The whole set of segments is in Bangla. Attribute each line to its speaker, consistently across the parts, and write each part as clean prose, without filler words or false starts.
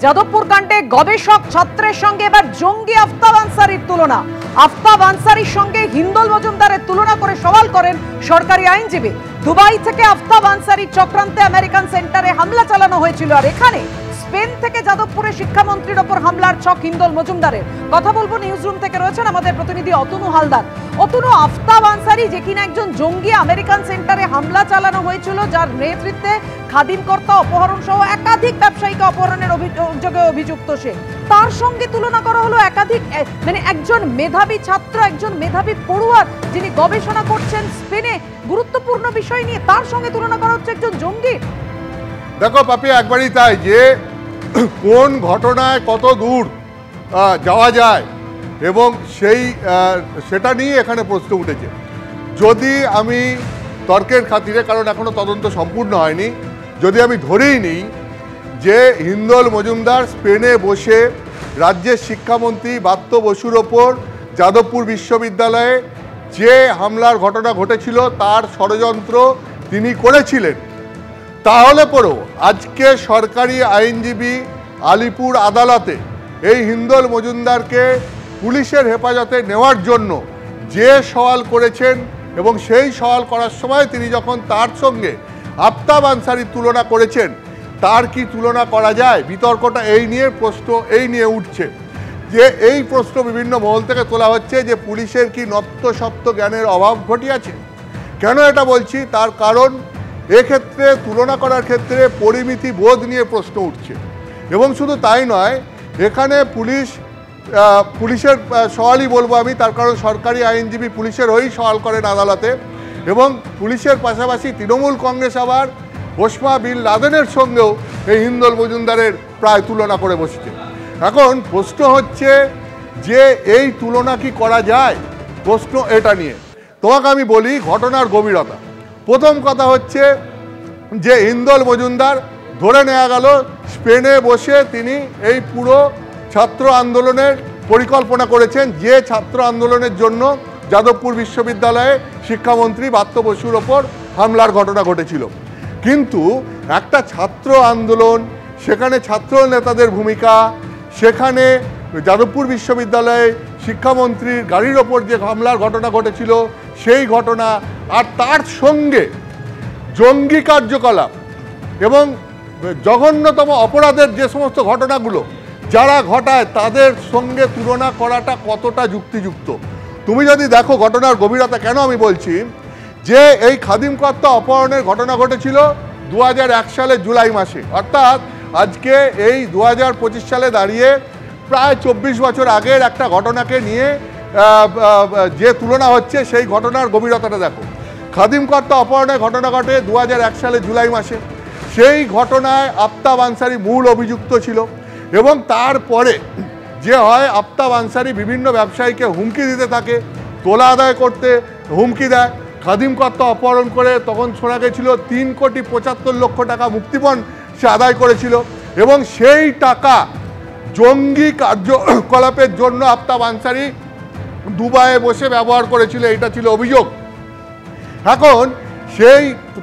Speaker 1: যাদবপুর কাণ্ডে গবেষক ছাত্রের সঙ্গে এবার জঙ্গি আফতাব আনসারির তুলনা। আফতাব আনসারির সঙ্গে হিন্দোল মজুমদারের তুলনা করে সওয়াল করেন সরকারি আইনজীবী। দুবাই থেকে আফতাব আনসারির চক্রান্তে আমেরিকান সেন্টারে হামলা চালানো হয়েছিল, আর এখানে স্পেন থেকে যাদবপুরে শিক্ষামন্ত্রীর ওপর হামলার ছক হিন্দোল মজুমদারের। কথা বলবো, নিউজরুম থেকে রয়েছেন আমাদের প্রতিনিধি অতনু হালদার। অতনু, আফতাব আনসারি যে কিনা একজন জঙ্গি, আমেরিকান সেন্টারে হামলা চালানো হয়েছিল যার নেতৃত্বে খাদিম কর্তা অপহরণ সহ একাধিক ব্যবসায়ীকে অপহরণের অভিযোগে অভিযুক্ত, সে তার সঙ্গে তুলনা করা হলো একাধিক একজন মেধাবী ছাত্র, একজন মেধাবী পড়ুয়ার যিনি গবেষণা করছেন স্পেনে গুরুত্বপূর্ণ বিষয় নিয়ে, তার সঙ্গে তুলনা করা হচ্ছে একজন জঙ্গি।
Speaker 2: দেখো পাপি, একবারই তাই যে কোন ঘটনায় কত দূর যাওয়া যায় এবং সেটা নিয়ে এখানে প্রশ্ন উঠেছে। যদি আমি তর্কের খাতিরে, কারণ এখনো তদন্ত সম্পূর্ণ হয়নি, যদি আমি ধরেই নিই যে হিন্দোল মজুমদার স্পেনে বসে রাজ্যের শিক্ষামন্ত্রী ব্রাত্য বসুর ওপর যাদবপুর বিশ্ববিদ্যালয়ে যে হামলার ঘটনা ঘটেছিল তার ষড়যন্ত্র তিনি করেছিলেন, তাহলে পরেও আজকে সরকারি আইনজীবী আলিপুর আদালতে এই হিন্দোল মজুমদারকে পুলিশের হেফাজতে নেওয়ার জন্য যে সওয়াল করেছেন এবং সেই সওয়াল করার সময় তিনি যখন তার সঙ্গে আফতাব আনসারির তুলনা করেছেন, তার কি তুলনা করা যায়? বিতর্কটা এই নিয়ে উঠছে যে এই প্রশ্ন বিভিন্ন মহল থেকে তোলা হচ্ছে যে পুলিশের কি নত্যসত্ত্ব জ্ঞানের অভাব ঘটিয়াছে। কেন এটা বলছি? তার কারণ এক্ষেত্রে তুলনা করার ক্ষেত্রে পরিমিতি বোধ নিয়ে প্রশ্ন উঠছে। এবং শুধু তাই নয়, এখানে পুলিশের সওয়ালই বলবো আমি, তার কারণ সরকারি আইনজীবী পুলিশের হয়েই সওয়াল করেন আদালতে, এবং পুলিশের পাশাপাশি তৃণমূল কংগ্রেস আবার ওসমা বিন লাদেনের সঙ্গেও এই হিন্দোল মজুমদারের প্রায় তুলনা করে বসছে। এখন প্রশ্ন হচ্ছে যে এই তুলনা কি করা যায়? প্রশ্ন এটা নিয়ে তোমাকে আমি বলি ঘটনার গভীরতা। প্রথম কথা হচ্ছে যে হিন্দোল মজুমদার ধরে নেওয়া গেল স্পেনে বসে তিনি এই পুরো ছাত্র আন্দোলনের পরিকল্পনা করেছেন, যে ছাত্র আন্দোলনের জন্য যাদবপুর বিশ্ববিদ্যালয়ে শিক্ষামন্ত্রী ব্রাত্য বসুর ওপর হামলার ঘটনা ঘটেছিল। কিন্তু একটা ছাত্র আন্দোলন, সেখানে ছাত্র নেতাদের ভূমিকা, সেখানে যাদবপুর বিশ্ববিদ্যালয়ে শিক্ষামন্ত্রীর গাড়ির ওপর যে হামলার ঘটনা ঘটেছিল সেই ঘটনা, আর তার সঙ্গে জঙ্গি কার্যকলাপ এবং জঘন্যতম অপরাধের যে সমস্ত ঘটনাগুলো যারা ঘটায় তাদের সঙ্গে তুলনা করাটা কতটা যুক্তিযুক্ত। তুমি যদি দেখো ঘটনার গভীরতা, কেন আমি বলছি যে এই খাদিম কর্তা অপহরণের ঘটনা ঘটেছিল 2001 সালের জুলাই মাসে, অর্থাৎ আজকে এই 2025 সালে দাঁড়িয়ে প্রায় 24 বছর আগের একটা ঘটনাকে নিয়ে যে তুলনা হচ্ছে সেই ঘটনার গভীরতাটা দেখো। খাদিম কর্তা অপহরণের ঘটনা ঘটে 2001 সালে জুলাই মাসে। সেই ঘটনায় আফতাব আনসারি মূল অভিযুক্ত ছিল, এবং তারপরে যে হয় আফতাব আনসারি বিভিন্ন ব্যবসায়ীকে হুমকি দিতে থাকে, তোলা আদায় করতে হুমকি দেয়। খাদিম কর্তা অপহরণ করে তখন শোনা গেছিল 3,75,00,000 টাকা মুক্তিপণ সে আদায় করেছিল, এবং সেই টাকা জঙ্গি কার্যকলাপের জন্য আফতাব আনসারি দুবাইয়ে বসে ব্যবহার করেছিল, এটা ছিল অভিযোগ। এখন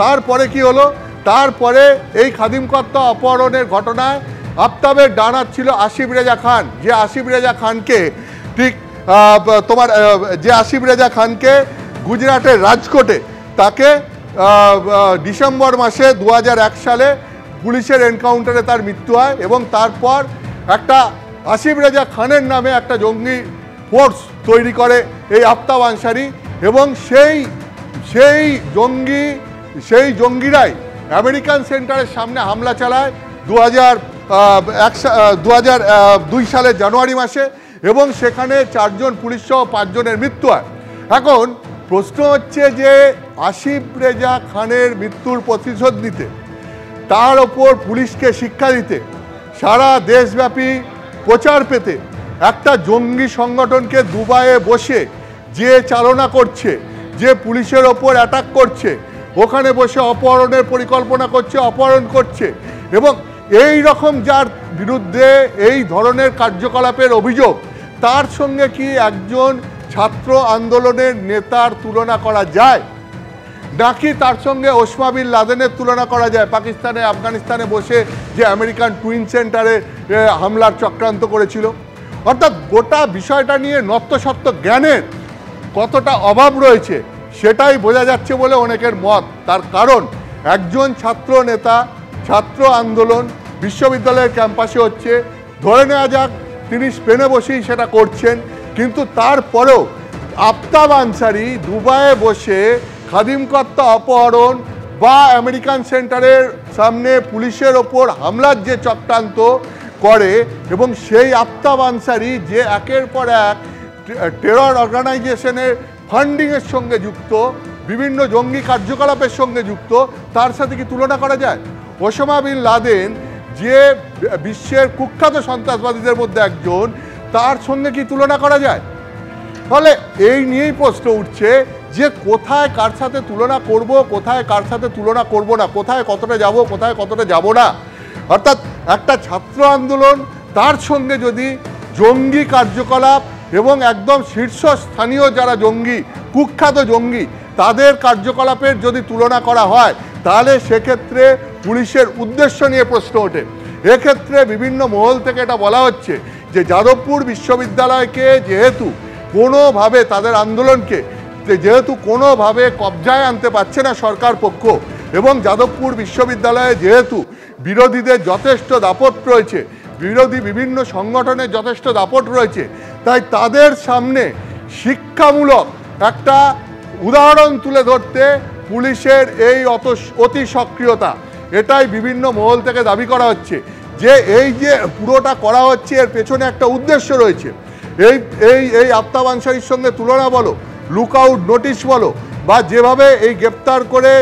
Speaker 2: তারপরে কি হলো? তারপরে এই খাদিম কর্তা অপহরণের ঘটনায় আফতাবের ডানার ছিল আসিফ রেজা খান, যে আসিফ রেজা খানকে গুজরাটের রাজকোটে তাকে ডিসেম্বর মাসে 2001 সালে পুলিশের এনকাউন্টারে তার মৃত্যু হয়, এবং তারপর একটা আসিফ রেজা খানের নামে একটা জঙ্গি ফোর্স তৈরি করে এই আফতাব আনসারি, এবং সেই জঙ্গিরাই আমেরিকান সেন্টারের সামনে হামলা চালায় 2002 সালের জানুয়ারি মাসে, এবং সেখানে 4 জন পুলিশ সহ 5 জনের মৃত্যু হয়। এখন প্রশ্ন হচ্ছে যে আসিফ রেজা খানের মৃত্যুর প্রতিশোধ নিতে, তার ওপর পুলিশকে শিক্ষা দিতে, সারা দেশব্যাপী প্রচার পেতে একটা জঙ্গি সংগঠনকে দুবাইয়ে বসে যে চালনা করছে, যে পুলিশের ওপর অ্যাটাক করছে, ওখানে বসে অপহরণের পরিকল্পনা করছে, অপহরণ করছে, এবং এই রকম যার বিরুদ্ধে এই ধরনের কার্যকলাপের অভিযোগ, তার সঙ্গে কি একজন ছাত্র আন্দোলনের নেতার তুলনা করা যায়? নাকি তার সঙ্গে ওসমা বিন লাদেনের তুলনা করা যায়, পাকিস্তানে আফগানিস্তানে বসে যে আমেরিকান টুইন সেন্টারে হামলার চক্রান্ত করেছিল। অর্থাৎ গোটা বিষয়টা নিয়ে নত্যসত্ত্ব জ্ঞানের কতটা অভাব রয়েছে সেটাই বোঝা যাচ্ছে বলে অনেকের মত। তার কারণ একজন ছাত্র নেতা, ছাত্র আন্দোলন বিশ্ববিদ্যালয়ের ক্যাম্পাসে হচ্ছে, ধরে নেওয়া যাক তিনি স্পেনে বসেই সেটা করছেন, কিন্তু তারপরেও আফতাব আনসারি দুবাইয়ে বসে খাদিম কর্তা অপহরণ বা আমেরিকান সেন্টারের সামনে পুলিশের ওপর হামলার যে চক্রান্ত করে, এবং সেই আফতাব আনসারি যে একের পর এক টেরর অর্গানাইজেশনের ফান্ডিংয়ের সঙ্গে যুক্ত, বিভিন্ন জঙ্গি কার্যকলাপের সঙ্গে যুক্ত, তার সাথে কি তুলনা করা যায়? ওসামা বিন লাদেন যে বিশ্বের কুখ্যাত সন্ত্রাসবাদীদের মধ্যে একজন, তার সঙ্গে কি তুলনা করা যায়? ফলে এই নিয়েই প্রশ্ন উঠছে যে কোথায় কার সাথে তুলনা করব, কোথায় কার সাথে তুলনা করব না, কোথায় কতটা যাব, কোথায় কতটা যাব না। অর্থাৎ একটা ছাত্র আন্দোলন, তার সঙ্গে যদি জঙ্গি কার্যকলাপ এবং একদম শীর্ষস্থানীয় যারা জঙ্গি, কুখ্যাত জঙ্গি, তাদের কার্যকলাপের যদি তুলনা করা হয়, তাহলে সেক্ষেত্রে পুলিশের উদ্দেশ্য নিয়ে প্রশ্ন ওঠে। এক্ষেত্রে বিভিন্ন মহল থেকে এটা বলা হচ্ছে যে যাদবপুর বিশ্ববিদ্যালয়কে যেহেতু কোনোভাবে তাদের আন্দোলনকে যেহেতু কোনোভাবে কবজায় আনতে পারছে না সরকার পক্ষ, এবং যাদবপুর বিশ্ববিদ্যালয়ে যেহেতু বিরোধীদের যথেষ্ট দাপট রয়েছে, বিরোধী বিভিন্ন সংগঠনের যথেষ্ট দাপট রয়েছে, তাই তাদের সামনে শিক্ষামূলক একটা উদাহরণ তুলে ধরতে পুলিশের এই অতি সক্রিয়তা, এটাই বিভিন্ন মহল থেকে দাবি করা হচ্ছে যে এই যে পুরোটা করা হচ্ছে এর পেছনে একটা উদ্দেশ্য রয়েছে। এই আফতাব আনসারির সঙ্গে তুলনা বলো, লুকআউট নোটিশ বলো, বা যেভাবে এই গ্রেপ্তার করে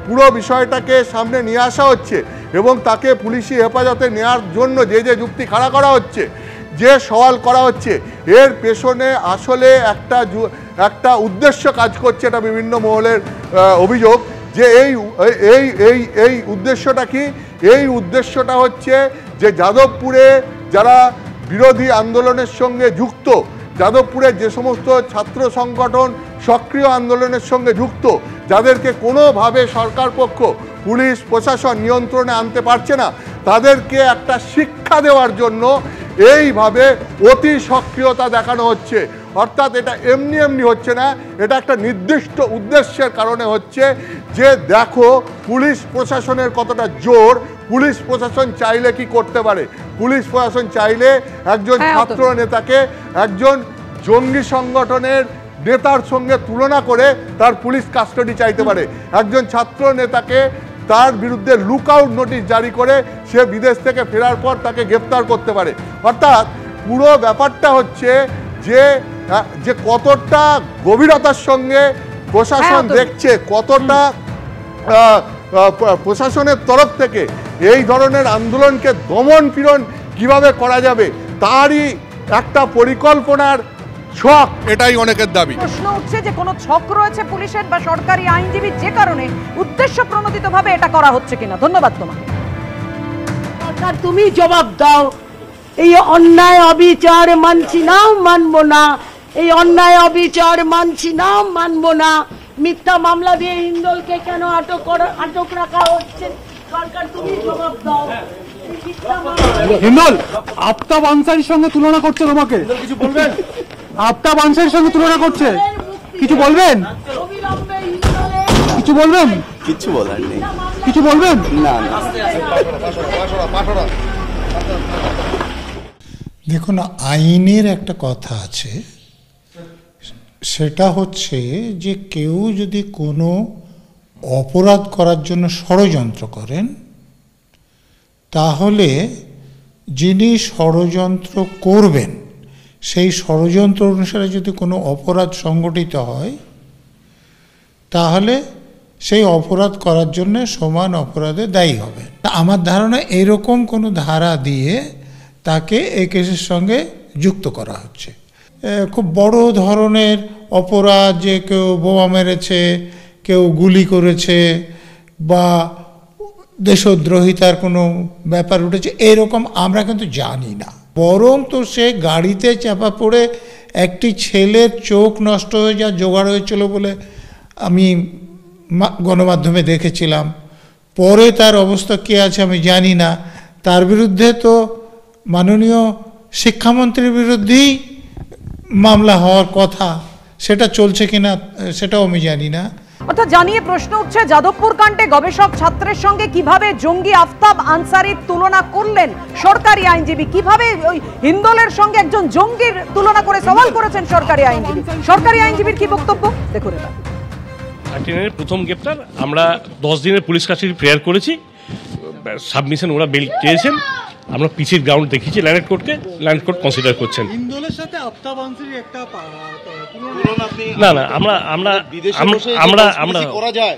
Speaker 2: পুরো বিষয়টাকে সামনে নিয়ে আসা হচ্ছে এবং তাকে পুলিশি হেফাজতে নেওয়ার জন্য যে যে যুক্তি খাড়া করা হচ্ছে, যে সওয়াল করা হচ্ছে, এর পেছনে আসলে একটা উদ্দেশ্য কাজ করছে। এটা বিভিন্ন মহলের অভিযোগ যে এই উদ্দেশ্যটা কি? এই উদ্দেশ্যটা হচ্ছে যে যাদবপুরে যারা বিরোধী আন্দোলনের সঙ্গে যুক্ত, যাদবপুরের যে সমস্ত ছাত্র সংগঠন সক্রিয় আন্দোলনের সঙ্গে যুক্ত, যাদেরকে কোনোভাবে সরকার পক্ষ, পুলিশ প্রশাসন নিয়ন্ত্রণে আনতে পারছে না, তাদেরকে একটা শিক্ষা দেওয়ার জন্য এইভাবে অতি সক্রিয়তা দেখানো হচ্ছে। অর্থাৎ এটা এমনি এমনি হচ্ছে না, এটা একটা নির্দিষ্ট উদ্দেশ্যের কারণে হচ্ছে যে দেখো পুলিশ প্রশাসনের কতটা জোর, পুলিশ প্রশাসন চাইলে কি করতে পারে। পুলিশ প্রশাসন চাইলে একজন ছাত্র নেতাকে একজন জঙ্গি সংগঠনের নেতার সঙ্গে তুলনা করে তার পুলিশ কাস্টাডি চাইতে পারে, একজন ছাত্র নেতাকে তার বিরুদ্ধে লুকআউট নোটিশ জারি করে সে বিদেশ থেকে ফেরার পর তাকে গ্রেপ্তার করতে পারে। অর্থাৎ পুরো ব্যাপারটা হচ্ছে যে কতটা গভীরতার সঙ্গে প্রশাসন দেখছে, কতটা প্রশাসনের তরফ থেকে এই ধরনের আন্দোলনকে দমন পীড়ন কিভাবে করা যাবে তারই একটা পরিকল্পনার ছক, এটাই অনেকের দাবি।
Speaker 1: প্রশ্ন উঠছে যে কোনো ছক রয়েছে পুলিশের বা সরকারি আইনজীবীর, যে কারণে উদ্দেশ্য প্রণোদিতভাবে এটা করা হচ্ছে কিনা। ধন্যবাদ তোমাকে।
Speaker 3: সরকার তুমি জবাব দাও, এই অন্যায় অবিচার মানছি না, মানবো না, এই অন্যায় অবিচার মানছি না, মানবো না। মিথ্যা মামলা দিয়ে হিন্দলকে কেন আটক রাখা হচ্ছে? সরকার তুমি জবাব দাও।
Speaker 4: হিন্দল আফতাব আনসারির সঙ্গে তুলনা করছে তোমাকে, কিছু বলবেন? আফতাব আনসারির সঙ্গে তুলনা করছে, কিছু বলবেন? কিছু বলবেন?
Speaker 5: কিছু বলার নেই।
Speaker 4: কিছু বলবেন
Speaker 5: না?
Speaker 6: দেখুন, আইনের একটা কথা আছে, সেটা হচ্ছে যে কেউ যদি কোনো অপরাধ করার জন্য ষড়যন্ত্র করেন, তাহলে যিনি ষড়যন্ত্র করবেন সেই ষড়যন্ত্র অনুসারে যদি কোনো অপরাধ সংগঠিত হয়, তাহলে সেই অপরাধ করার জন্য সমান অপরাধে দায়ী হবে। আমার ধারণা এরকম কোনো ধারা দিয়ে তাকে এই কেসের সঙ্গে যুক্ত করা হচ্ছে। খুব বড় ধরনের অপরাধ, যে কেউ বোমা মেরেছে, কেউ গুলি করেছে বা দেশদ্রোহিতার কোনো ব্যাপার উঠেছে, এরকম আমরা কিন্তু জানি না। বরং তো সে গাড়িতে চাপা পড়ে একটি ছেলের চোখ নষ্ট হয়ে যা জোগাড় হয়েছিল বলে আমি গণমাধ্যমে দেখেছিলাম, পরে তার অবস্থা কী আছে আমি জানি না। তার বিরুদ্ধে তো মাননীয় শিক্ষামন্ত্রীর বিরুদ্ধেই মামলা হওয়ার কথা, সেটা চলছে কিনা সেটাও আমি জানি না।
Speaker 1: অর্থাৎ জানিয়ে প্রশ্ন উঠছে, যাদবপুর কাণ্ডে গবেষক ছাত্রের সঙ্গে কিভাবে জঙ্গি আফতাব আনসারির তুলনা করলেন সরকারি আইনজীবী, কিভাবে ওই হিন্দলের সঙ্গে একজন জঙ্গির তুলনা করে সওয়াল করেছেন সরকারি আইনজীবী। সরকারি আইনজীবীর কি বক্তব্য দেখুন এবার।
Speaker 5: 39 প্রথম গ্রেপ্তার, আমরা 10 দিনের পুলিশ কাস্টডি প্রেয়ার করেছি, সাবমিশন ওরা বেল চেয়েছেন, আমরা পিসির গ্রাউন্ড দেখিয়েছি ল্যান্ড কোর্টকে, ল্যান্ড কোর্ট কনসিডার করছেন।
Speaker 4: হিন্দলের সাথে আফতাব আনসারীর একটা
Speaker 5: না না আমরা আমরা আমরা আমরা করা যায়,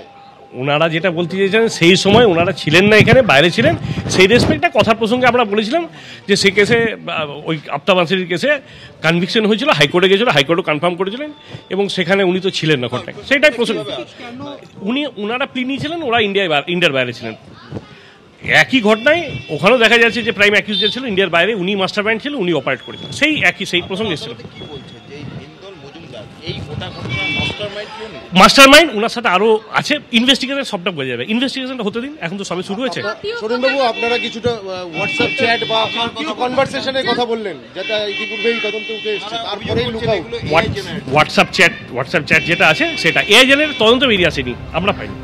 Speaker 5: ওনারা যেটা বলতে চেয়েছেন সেই সময় ওনারা ছিলেন না এখানে, বাইরে ছিলেন, সেই রেসপেক্টে কথার প্রসঙ্গে আমরা বলেছিলাম যে সেই কেসে ওই আফতাব আনসারীর কেসে কনভিকশন হয়েছিল, হাইকোর্টে গেছিল, হাইকোর্টও কনফার্ম করেছিলেন এবং সেখানে উনি তো ছিলেন না ঘটনায়, সেটাই প্রসঙ্গ। ওনারা প্লি নিয়েছিলেন, ওরা ইন্ডিয়ার বাইরে ছিলেন। একই ঘটনায় ওখানেও দেখা যাচ্ছে যে প্রাইম অ্যাকিউজ ছিল ইন্ডিয়ার বাইরে, উনি মাস্টার মাইন্ড ছিল, উনি অপারেট করেছিলেন, সেই প্রসঙ্গে এসেছিল। মাস্টার মাইন্ড ওনার সাথে আরো আছে, ইনভেস্টিগেশন সবটা বোঝা যাবে, ইনভেস্টিগেশনটা হতে দিন, এখন তো সবে শুরু হয়েছে।
Speaker 7: সোরেনবাবু, আপনারা কিছুটা হোয়াটসঅ্যাপ চ্যাট বা কিছু কনভারসেশনের কথা বললেন, যেটা ইতিপূর্বেই তদন্তে উঠে এসেছে, তারপরেই লুকআউট
Speaker 5: হোয়াটসঅ্যাপ চ্যাট যেটা আছে সেটা এআইজেনের তদন্ত বেরিয়ে আসেনি, আমরা পাইনি।